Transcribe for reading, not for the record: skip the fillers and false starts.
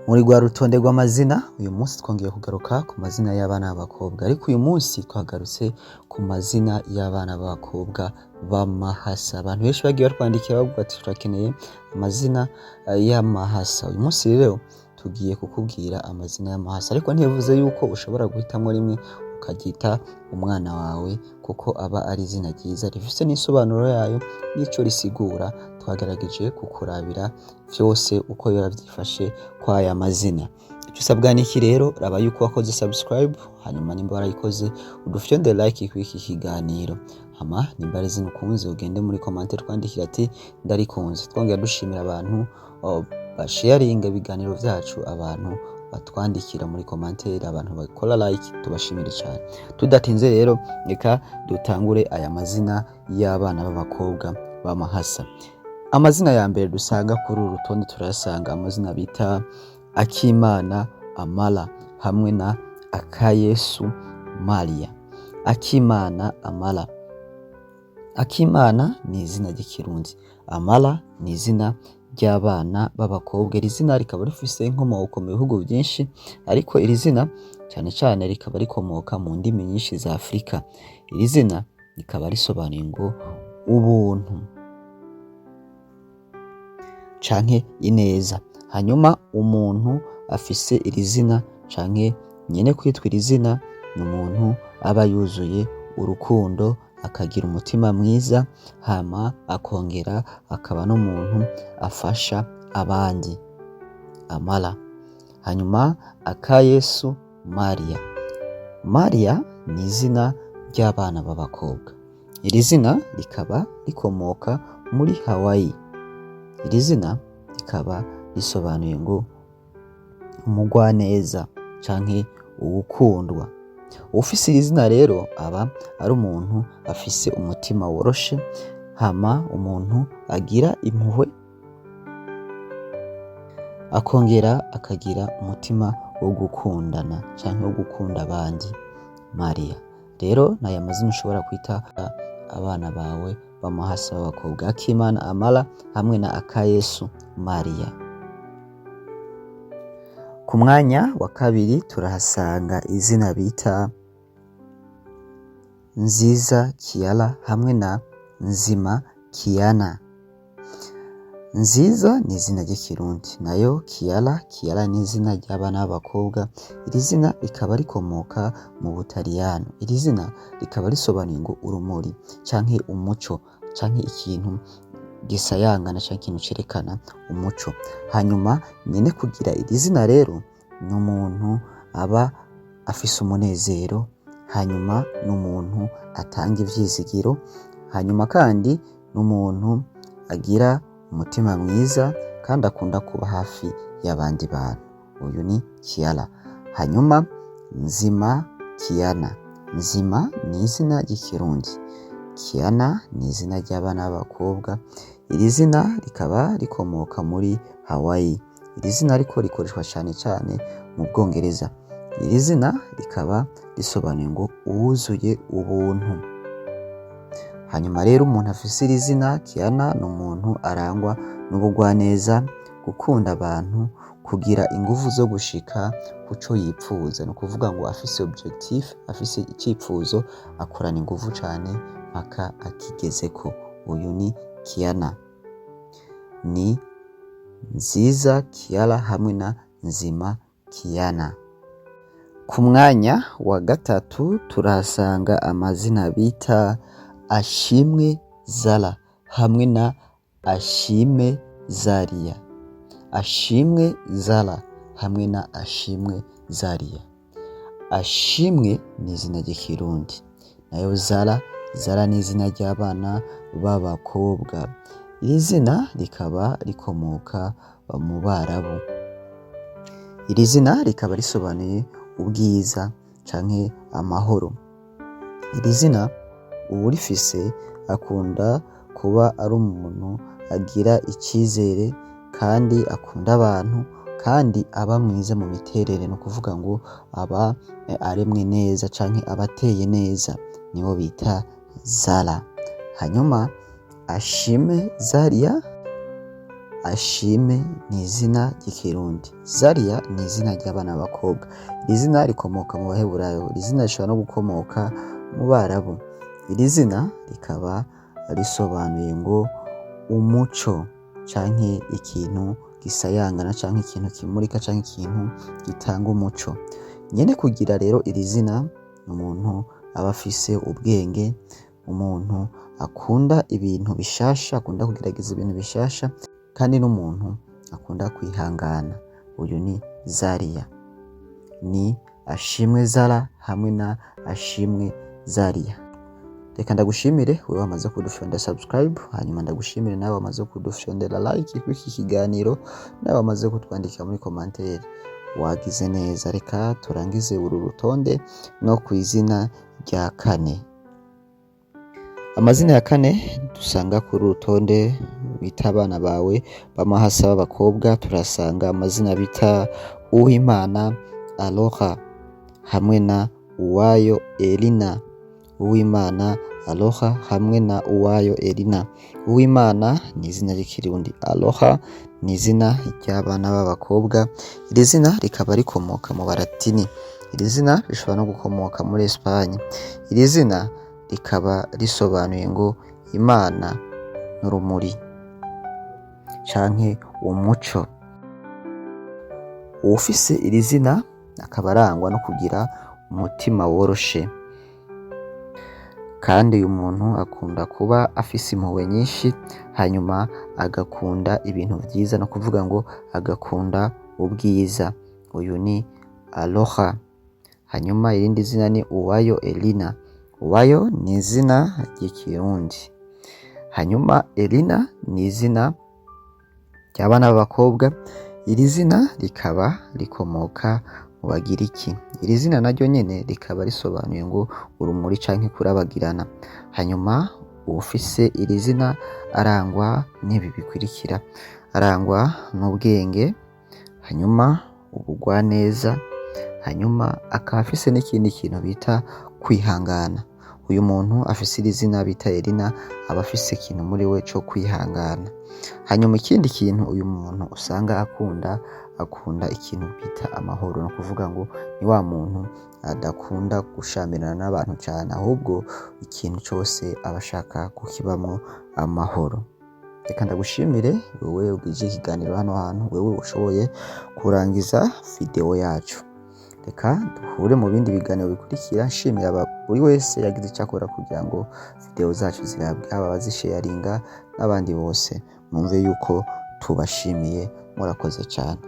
Muri rwa rutonde rw'amazina uyu munsi twongeye kugaruka ku mazina y'abana b'abakobwa, ariko uyu munsi twagarutse ku mazina y'abana b'abakobwa b'amahasa. Abantu benshi bagiye batwandikira bavuga ati turakeneye amazina y'amahasa. Uyu munsi rero tugiye kukubwira amazina y'amahasa, ariko ntibivuze yuko ushobora guhitamo rimwe ukaryita umwana wawe, kuko aba ari izina ryiza rifite n'isobanuro yayo n'ico risigura. Twagerageje kukurabira vyose uko biba vyifashe kw'aya mazina. Icyo usabwa niki rero, raba yuko wakoze subscribe, hanyuma nimba warayikoze udufyonde like kw'iki kiganiro, hama nimba ari izina ukunze ugende muri commentaire twandikira ati ndarikunze. Twongera dushimira abantu basharinga ibiganiro vyacu, abantu batwandikira muri commentaire, abantu bakora like, tubashimire cyane. Tudatinze rero reka dutangure aya mazina y'abana b'abakobwa b'amahasa. Amazina ya mbere dusanga kuri uru rutonde turasanga amazina bita Akimana Amala hamwe na Akayesu Maria. Akimana Amala. Akimana ni izina ry'ikirundi, Amala ni izina ry'abana b'abakobwa. Iri zina rikaba rifise inkomoko mu bihugu byinshi, ariko iri zina cyane cyane rikaba rikomoka mu ndimi nyinshi za Afrika. Iri zina rikaba risobanuye ngo ubuntu canke ineza. Hanyuma umuntu afise iri zina canke nyene kwitwa iri zina ni umuntu aba yuzuye urukundo, akagira umutima mwiza, hama akongera akaba n'umuntu afasha abandi. Amala. Hanyuma Akayesu Maria. Maria ni izina ry'abana b'abakobwa. Iri zina rikaba rikomoka muri Hawaii. Iri zina rikaba risobanuye ngo umugwaneza canke uwukundwa. Ufise iri zina rero aba ari umuntu afise umutima woroshe, hama umuntu agira impuhwe, akongera akagira umutima wo gukundana canke wo gukunda abandi. Maria rero naya mazina ushobora kwita abana bawe b'amahasa b'abakobwa, Akimana Amala hamwe na Akayesu Maria. Ku mwanya wa kabiri turahasanga izina bita Nziza Kiala hamwe na Nzima Kiana. Nziza ni izina ry'ikirundi, nayo Kiala ni izina ry'abana b'abakobwa. Iri zina rikaba rikomoka mu Butaliyano. Iri zina rikaba risobanuye ngo urumuri canke umuco, canke ikintu gisayangana canke ikintu cerekana umuco. Hanyuma nyene kugira iri zina rero ni umuntu aba afise umunezero, hanyuma n'umuntu atanga ivyizigiro, hanyuma kandi n'umuntu agira umutima mwiza kandi akunda kuba hafi y'abandi bantu. Uyu ni Kiala. Hanyuma Nzima Kiana. Nzima ni izina ry'ikirundi, Kiana ni izina ry'abana b'abakobwa. Iri zina rikaba rikomoka muri Hawaii. Iri zina ariko rikoreshwa cyane cyane mu Bwongereza. Iri zina rikaba risobanuye ngo uwuzuye ubuntu. Hanyuma rero umuntu afise iri zina Kiana ni umuntu arangwa n'ubugwaneza, gukunda abantu, kugira ingufu zo gushika kuco yipfuza. No kuvuga ngo afise objectif, afise icipfuzo, akorana ingufu cyane mpaka akigezeko. Uyu ni Kiana. Ni Nziza Kiala hamwe na Nzima Kiana. Ku mwanya wa gatatu turahasanga amazina bita Ashimwe Zara hamwe na Ashime Zaria. Ashimwe Zara hamwe na Ashimwe Zaria. Ashimwe ni izina ry'ikirundi, nayo Zara ni izina ry'abana b'abakobwa. Iri zina rikaba rikomoka mu Barabu. Iri zina rikaba risobanuye ubwiza canke amahoro. Iri zina uwurifise akunda kuba ari umuntu agira icizere kandi akunda abantu, kandi aba mwiza mu miterere. No kuvuga ngo aba aremwe neza canke abateye neza, nibo bita Zara. Hanyuma Ashime Zaria Ashime ni izina ry'ikirundi. Zaria ni izina ry'abana b'abakobwa. Iri zina rikomoka mu baheburayo. Iri zina rishobora no gukomoka mu barabu. Iri zina rikaba risobanuye ngo umuco canke ikintu gisayangana canke ikintu kimurika canke ikintu gitanga umuco. Nyene kugira rero iri zina umuntu aba afise ubwenge, umuntu akunda ibintu bishasha, akunda kugerageza ibintu bishasha, kandi n'umuntu akunda kwihangana. Uyu ni Zaria. Ni Ashimwe Zara hamwe na Ashimwe Zaria. Reka ndagushimire wewe wamaze kudufyonda subscribe, hanyuma ndagushimire nawe wamaze kudufyondera like kw'iki kiganiro, nawe wamaze kutwandika muri commentaire. Wagize neza. Reka turangize uru rutonde no kw'izina rya kane. Amazina ya kane dusanga kuri rutonde bita abana bawe b'amahasa b'abakobwa, turasanga amazina bita Uwimana Aloha hamwe na Uwayo Elina. Uwimana Aloha hamwe na Uwayo Elina. Uwimana ni izina ry'ikirundi, Aloha ni izina ry'abana b'abakobwa. Iri zina rikaba rikomoka mu Baratini. Iri zina rishobora no gukomoka muri Espagne. Iri zina rikaba risobanuye ngo Imana n'urumuri canke umuco. Uwufise iri zina akaba arangwa no kugira umutima woroshe, kandi uyu muntu akunda kuba afise impuhwe nyinshi, hanyuma agakunda ibintu vyiza, no kuvuga ngo agakunda ubwiza. Uyu ni Aloha. Hanyuma irindi zina ni Uwayo Elina. Uwayo ni izina ry'ikirundi, hanyuma Elina ni izina ry'abana b'abakobwa. Iri zina rikaba rikomoka mu Bagiriki. Iri zina naryo nyene rikaba risobanuye ngo urumuri canke kurabagirana. Hanyuma uwufise iri zina arangwa n'ibi bikurikira: arangwa n'ubwenge, hanyuma ubugwaneza, hanyuma akaba afise n'ikindi kintu bita kwihangana. Uyu muntu afise iri zina bita Elina aba afise ikintu muri we co kwihangana. Hanyuma ikindi kintu uyu muntu usanga akunda ikintu bita amahoro, no kuvuga ngo ni wa muntu adakunda gushamirana n'abantu cane, ahubwo ikintu cose aba ashaka kukibamwo amahoro. Reka ndagushimire wewe ugije ikiganiro hano hantu, wewe ushoboye kurangiza video yacu. Reka duhure mu bindi biganiro bikurikira. Nshimira buri wese yagize icyo akora kugira ngo video zacu zirabwe, aba bazisharinga n'abandi bose mwumve yuko tubashimiye. Murakoze cyane.